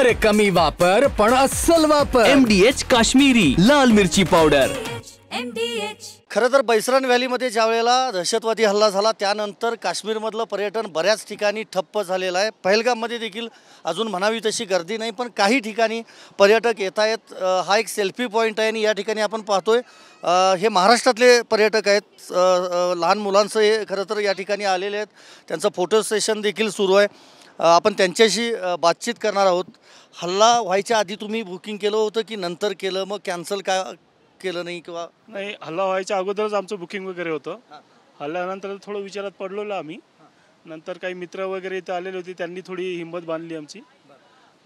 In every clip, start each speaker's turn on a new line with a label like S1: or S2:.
S1: अरे कमी वापर पण अस्सल वापर। MDH काश्मीरी लाल मिरची पावडर।
S2: खरं तर बैसरन व्हॅलीमध्ये ज्या वेळेला दहशतवादी हल्ला झाला त्यानंतर काश्मीरमधलं पर्यटन बऱ्याच ठिकाणी ठप्प झालेलं आहे। पहलगाममध्ये देखील अजून म्हणावी तशी गर्दी नाही, पण काही ठिकाणी पर्यटक येत आहेत। हा एक सेल्फी पॉईंट आहे आणि या ठिकाणी आपण पाहतोय हे महाराष्ट्रातले पर्यटक आहेत। लहान मुलांचं हे खरं तर या ठिकाणी आलेले आहेत, त्यांचं फोटो सेशन देखील सुरू आहे। आपण त्यांच्याशी बातचीत करणार आहोत। हल्ला व्हायच्या आधी तुम्ही बुकिंग केलं होतं की नंतर केलं, मग कॅन्सल का केलं नाही किंवा
S3: नाही? हल्ला व्हायच्या अगोदरच आमचं बुकिंग वगैरे होतं। हल्ल्यानंतर थोडं विचारात पडलो आम्ही। नंतर काही मित्र वगैरे इथे आलेले होते, त्यांनी थोडी हिंमत बांधली आमची।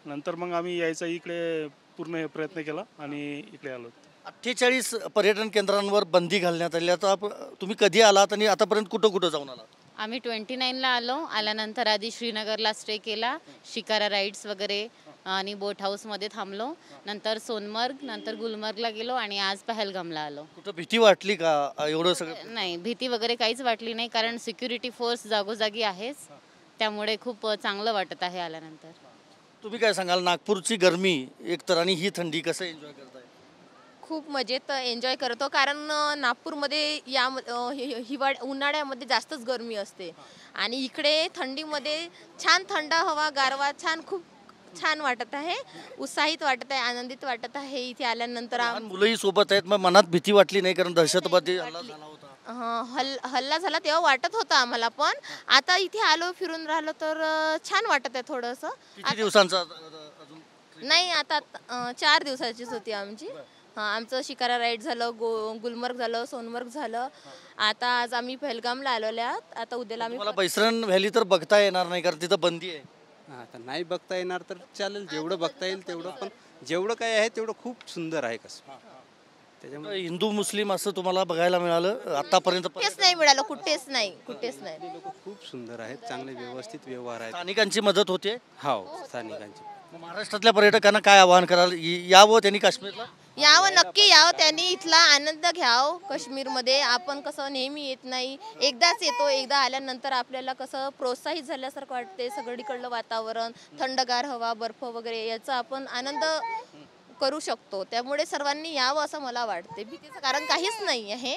S3: नंतर मग आम्ही यायचा इकडे पूर्ण प्रयत्न केला आणि इकडे आलो।
S2: 48 पर्यटन केंद्रांवर बंदी घालण्यात आली। आता तुम्ही कधी आलात आणि आतापर्यंत कुठं कुठं जाऊन आलात?
S4: आम्ही 29ला आलो। आल्यानंतर आधी श्रीनगरला स्टे केला, शिकारा राईड्स वगैरे आणि बोट हाऊसमध्ये थांबलो। नंतर सोनमर्ग, नंतर गुलमर्गला गेलो आणि आज पहलगामला आलो।
S2: कुठं भीती वाटली का एवढं सगळं?
S4: नाही, भीती वगैरे काहीच वाटली नाही, कारण सिक्युरिटी फोर्स जागोजागी आहेच, त्यामुळे खूप चांगलं वाटत आहे आल्यानंतर।
S2: तुम्ही काय सांगाल, नागपूरची गरमी एकतर आणि ही थंडी कसं एन्जॉय करताय?
S5: खूप मजेत एन्जॉय करतो, कारण नागपूरमध्ये या उन्हाळ्यामध्ये जास्तच गरमी असते आणि इकडे थंडीमध्ये छान थंड हवा, गारवा, खूप छान वाटत आहे, उत्साहित वाटत आहे, आनंदित वाटत आहे इथे आल्यानंतर।
S2: मुलंही सोबत आहेत, मग मनात भीती वाटली नाही? कारण दहशतवादी हल्ला झाला होता।
S5: हल्ला झाला तेव्हा वाटत होता आम्हाला, पण आता इथे आलो, फिरून राहिलो तर छान वाटत आहे थोडंसं।
S2: किती दिवसांचा अजून?
S5: नाही, आता 4 दिवसाचीच होती आमची। आमचं शिकारा राईड झालं, गुलमर्ग झालं, सोनमर्ग झालं। आता आज आम्ही पहलगामला आलेलो आहोत। आता उद्याला आम्ही
S2: मला बैसरन व्हॅली तर बघता येणार नाही, कारण तिथं बंदी आहे।
S6: आता नाही बघता येणार तर चालेल, जेवढं बघता येईल तेवढं, पण जेवढं काय आहे तेवढं खूप सुंदर आहे। कसं त्याच्यामुळे
S2: हिंदू मुस्लिम असं तुम्हाला बघायला मिळालं आतापर्यंत?
S5: कुठेच नाही मिळालं, कुठेच नाही।
S6: लोक खूप सुंदर आहेत, चांगले व्यवस्थित व्यवहार आहेत,
S2: स्थानिकांची मदत होते।
S6: हो, स्थानिकांची।
S2: महाराष्ट्रातल्या पर्यटकांना काय आवाहन कराल, यावं त्यांनी काश्मीरला?
S5: यावं, नक्की यावं त्यांनी, इथला आनंद घ्यावं। काश्मीरमध्ये आपण कसं नेहमी येत नाही, एकदाच येतो, एकदा आल्यानंतर आपल्याला कसं प्रोत्साहित झाल्यासारखं वाटते। सगळीकडलं वातावरण, थंडगार हवा, बर्फ वगैरे याचा आपण आनंद करू शकतो, त्यामुळे सर्वांनी यावं असं मला वाटते। भीतीचं कारण काहीच नाही आहे।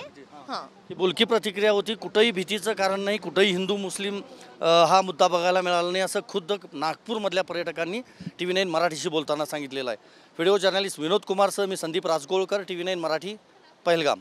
S2: ही बोलकी प्रतिक्रिया होती। कुठंही भीतीचं कारण नाही, कुठंही हिंदू मुस्लिम हा मुद्दा बघायला मिळाला नाही, असं खुद्द नागपूरमधल्या पर्यटकांनी TV9 मराठीशी बोलताना सांगितलेलं आहे। व्हिडिओ जर्नलिस्ट विनोद कुमारसह मी संदीप राजगोळकर, TV9 मराठी, पहलगाम।